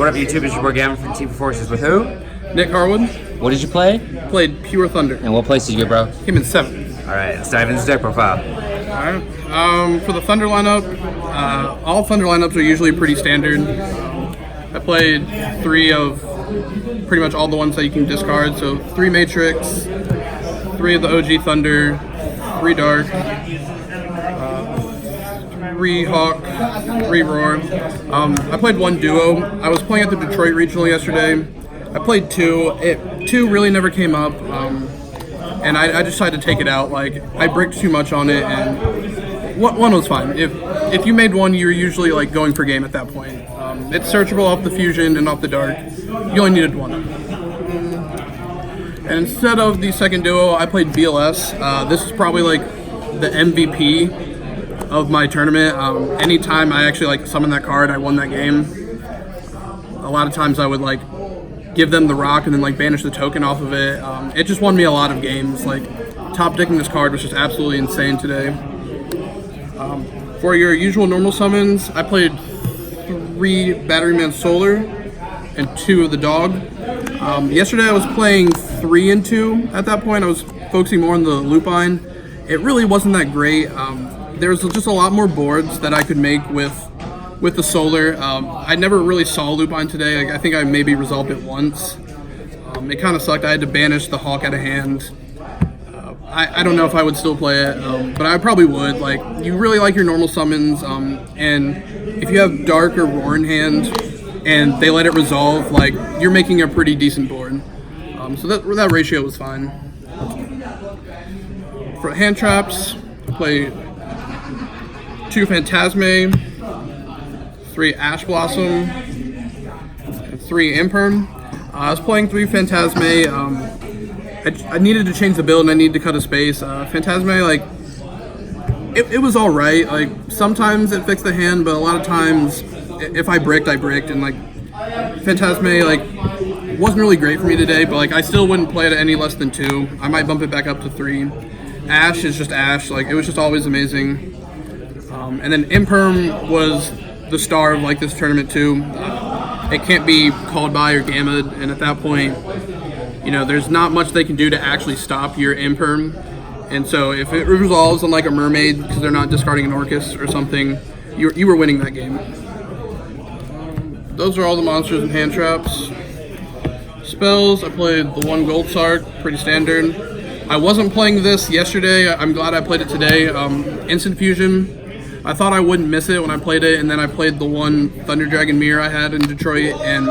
What up, YouTube? It's your boy Gavin from Team Forces with who? Nick Harwood. What did you play? Played Pure Thunder. And what place did you get, bro? Came in 7th. Alright, let's dive into the deck profile. Alright. For the Thunder lineup, all Thunder lineups are usually pretty standard. I played 3 of pretty much all the ones that you can discard. So 3 Matrix, 3 of the OG Thunder, 3 Dark, 3 Hawk, 3 Roar. I played 1 Duo. I was playing at the Detroit Regional yesterday. I played 2. 2 really never came up, and I decided to take it out. Like, I bricked too much on it, and 1 was fine. If you made 1, you're usually like going per game at that point. It's searchable off the Fusion and off the Dark. You only needed 1. And instead of the 2nd Duo, I played BLS. This is probably like the MVP of my tournament. Anytime I actually like summoned that card, I won that game. A lot of times I would like give them the rock and then like banish the token off of it. It just won me a lot of games. Like, top decking this card was just absolutely insane today. For your usual normal summons, I played 3 Batteryman Solar and 2 of the Dog. Yesterday I was playing 3 and 2. At that point I was focusing more on the Lupine. It really wasn't that great. There's just a lot more boards that I could make with the Solar. I never really saw Lupine today. I think I maybe resolved it once. It kind of sucked. I had to banish the Hawk out of hand. I don't know if I would still play it, but I probably would. Like, you really like your normal summons, and if you have Dark or Roar in hand, and they let it resolve, like, you're making a pretty decent board. So that ratio was fine. For hand traps, I play 2 Phantasme, 3 Ash Blossom, and 3 Imperm. I was playing 3 Phantasme. I needed to change the build and I needed to cut a space. Phantasme, like, it was alright. Like, sometimes it fixed the hand, but a lot of times, if I bricked, and like, Phantasme, like, wasn't really great for me today, but like, I still wouldn't play it at any less than 2. I might bump it back up to 3. Ash is just Ash. Like, it was just always amazing. And then Imperm was the star of like this tournament too. It can't be called by or gammaed, and at that point, you know, there's not much they can do to actually stop your Imperm. And so if it resolves on like a Mermaid because they're not discarding an Orcus or something, you were winning that game. Those are all the monsters and hand traps. Spells, I played the 1 Gold Sark, pretty standard. I wasn't playing this yesterday. I'm glad I played it today. Instant Fusion. I thought I wouldn't miss it when I played it, and then I played the 1 Thunder Dragon Mirror I had in Detroit, and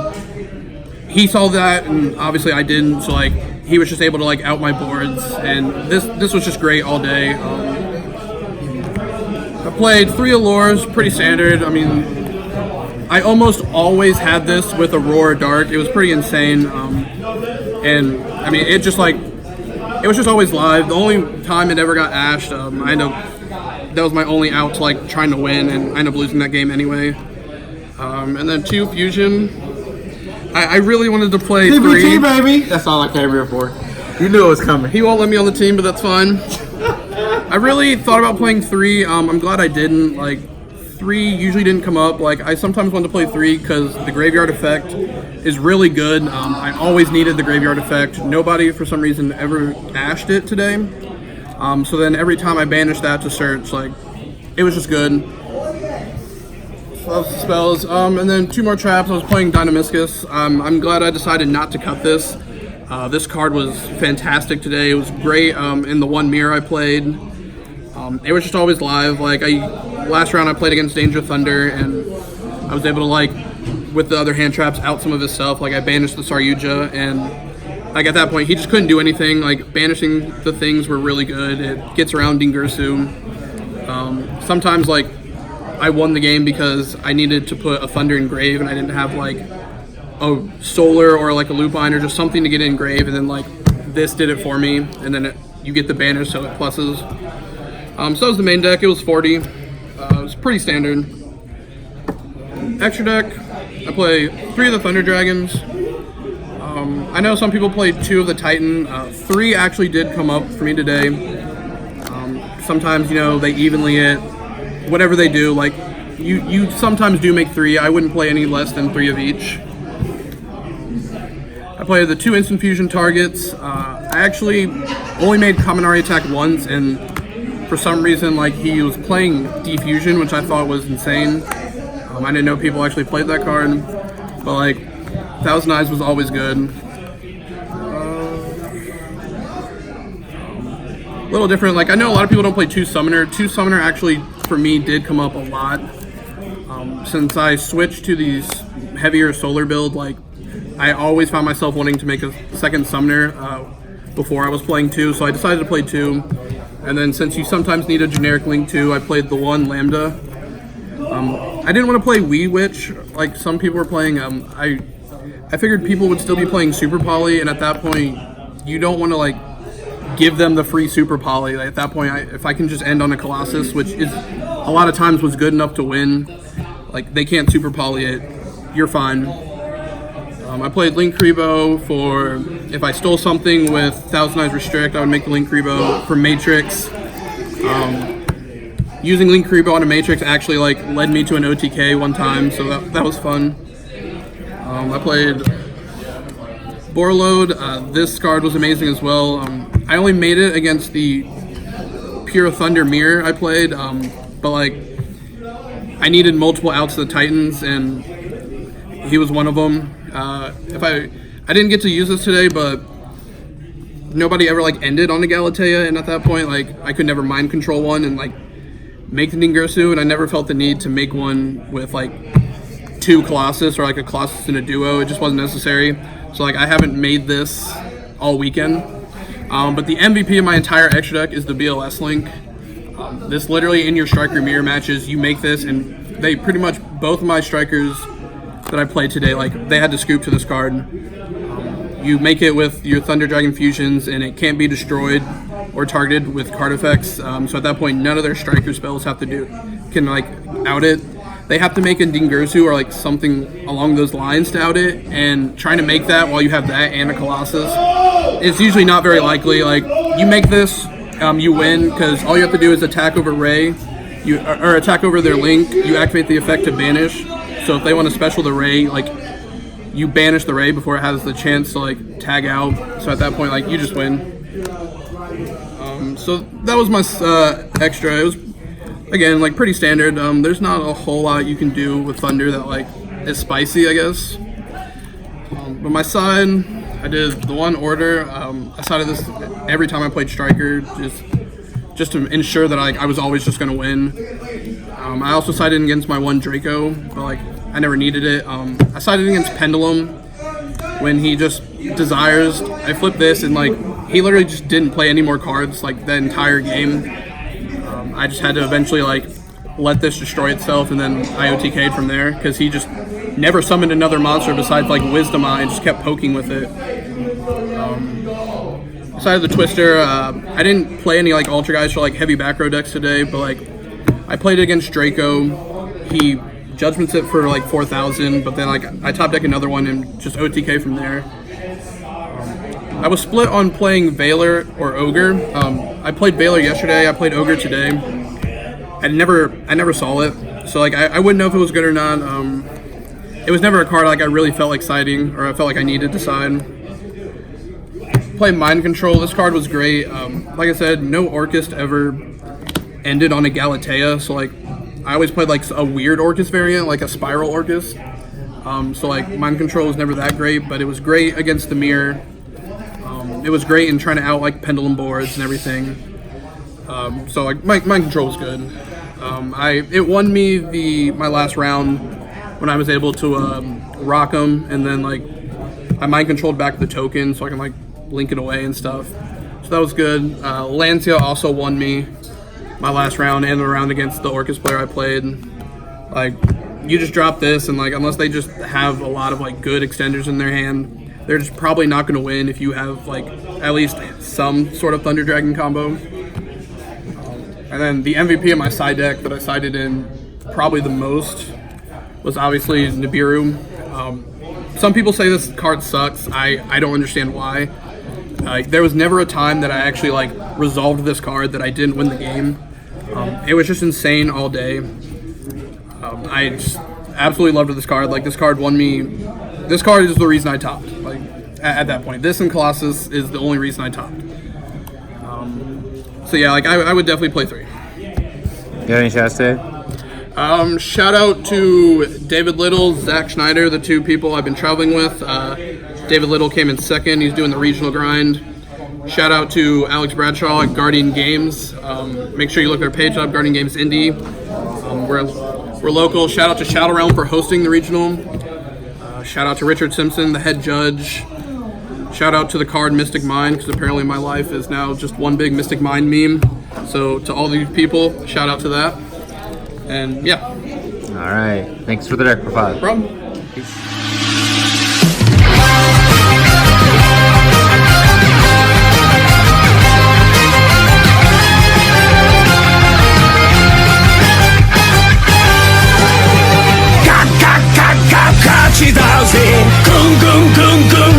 he saw that, and obviously I didn't, so like, he was just able to like out my boards, and this was just great all day. I played 3 Allures, pretty standard. I mean, I almost always had this with a Roar Dark. It was pretty insane, and I mean, it just like, it was just always live. The only time it ever got ashed, I know that was my only out to like trying to win, and I ended up losing that game anyway. And then 2 Fusion. I really wanted to play 3. TBT, baby! That's all I came here for. You knew it was coming. He won't let me on the team, but that's fine. I really thought about playing 3. I'm glad I didn't. Like, 3 usually didn't come up. Like, I sometimes wanted to play 3 because the Graveyard Effect is really good. I always needed the Graveyard Effect. Nobody, for some reason, ever ashed it today. So then every time I banished that to search, like, it was just good. Spells. And then 2 more traps. I was playing Dynamiscus. I'm glad I decided not to cut this. This card was fantastic today. It was great in the 1 mirror I played. It was just always live. Like, last round I played against Danger Thunder, and I was able to, like, with the other hand traps, out some of his stuff. Like, I banished the Saryuja, and like, at that point, he just couldn't do anything. Like, banishing the things were really good. It gets around Dingirsu. Sometimes, like, I won the game because I needed to put a Thunder in grave, and I didn't have, like, a Solar or, like, a Lupine or just something to get in grave, and then, like, this did it for me, and then you get the banish, so it pluses. So that was the main deck. It was 40. It was pretty standard. Extra deck, I play 3 of the Thunder Dragons. I know some people played 2 of the Titan. 3 actually did come up for me today. Sometimes, you know, they evenly it. Whatever they do, like, you sometimes do make 3. I wouldn't play any less than 3 of each. played the 2 instant fusion targets. I actually only made Kaminari attack once, and for some reason, like, he was playing defusion, which I thought was insane. I didn't know people actually played that card, but like, Thousand Eyes was always good. A little different. Like, I know a lot of people don't play 2 Summoner. 2 Summoner actually, for me, did come up a lot. Since I switched to these heavier solar build, like, I always found myself wanting to make a second Summoner before I was playing 2, so I decided to play 2. And then since you sometimes need a generic Link 2, I played the 1 Lambda. I didn't want to play Wii Witch like some people were playing. I figured people would still be playing Super Poly, and at that point, you don't want to like give them the free Super Poly. Like, at that point, if I can just end on a Colossus, which is a lot of times was good enough to win, like they can't Super Poly it, you're fine. I played Link Kribo for if I stole something with Thousand Eyes Restrict, I would make the Link Kribo for Matrix. Using Link Kribo on a Matrix actually like led me to an OTK one time, so that was fun. I played Borload. This card was amazing as well. I only made it against the Pure Thunder Mirror I played, but like I needed multiple outs to the Titans, and he was one of them. I didn't get to use this today, but nobody ever like ended on a Galatea, and at that point, like I could never mind control one and like make the Ningirsu, and I never felt the need to make one with like 2 Colossus or like a Colossus in a duo. It just wasn't necessary. So like I haven't made this all weekend. But the MVP of my entire extra deck is the BLS Link. This literally in your Striker Mirror matches, you make this, and they pretty much both of my strikers that I played today, like they had to scoop to this card. You make it with your Thunder Dragon fusions, and it can't be destroyed or targeted with card effects. So at that point, none of their striker spells can like out it. They have to make a Dingirsu or like something along those lines to out it, and trying to make that while you have that and a Colossus, it's usually not very likely. Like you make this, you win because all you have to do is attack over Ray, or attack over their Link. You activate the effect to banish. So if they want to special the Ray, like you banish the Ray before it has the chance to like tag out. So at that point, like you just win. So that was my extra. It was again like pretty standard. There's not a whole lot you can do with Thunder that like is spicy, I guess. But my side, I did the 1 order. I sided this every time I played Striker, just to ensure that I was always just gonna win. I also sided against my 1 Draco, but like I never needed it. I sided against Pendulum when he just desires. I flipped this, and like he literally just didn't play any more cards like the entire game. I just had to eventually like let this destroy itself, and then I OTK'd from there because he just never summoned another monster besides like Wisdom Eye and just kept poking with it. Besides the Twister, I didn't play any like Ultra guys for like heavy back row decks today, but like I played against Draco. He Judgments it for like 4,000, but then like I top deck another one and just OTK from there. I was split on playing Veiler or Ogre. I played Veiler yesterday. I played Ogre today. I never saw it, so like I wouldn't know if it was good or not. It was never a card like I really felt like siding, or I felt like I needed to side. Play Mind Control. This card was great. Like I said, no Orcust ever ended on a Galatea, so like I always played like a weird Orcust variant, like a Spiral Orcust. So like Mind Control was never that great, but it was great against the Mirror. It was great in trying to out like Pendulum boards and everything. So like Mind Control was good. It won me my last round when I was able to rock them, and then like I Mind Controlled back the token so I can like link it away and stuff. So that was good. Lancia also won me my last round and the round against the Orcust player I played. Like you just drop this, and like unless they just have a lot of like good extenders in their hand, they're just probably not going to win if you have like at least some sort of Thunder Dragon combo. And then the MVP of my side deck that I sided in probably the most was obviously Nibiru. Some people say this card sucks. I don't understand why. There was never a time that I actually like resolved this card that I didn't win the game. It was just insane all day. I just absolutely loved this card. Like this card won me. This card is the reason I topped. Like at that point. This and Colossus is the only reason I topped. So yeah, like I would definitely play 3. You have any shots today? Shout out to David Little, Zach Schneider, the 2 people I've been traveling with. David Little came in 2nd. He's doing the regional grind. Shout out to Alex Bradshaw at Guardian Games. Make sure you look their page up, Guardian Games Indy. We're local. Shout out to Shadow Realm for hosting the regional. Shout out to Richard Simpson, the head judge. Shout out to the card Mystic Mind, because apparently my life is now just one big Mystic Mind meme. So to all these people, shout out to that. And yeah. All right. Thanks for the deck profile. No problem. Ka ka ka ka 勝ちだぜぐんぐんぐんぐん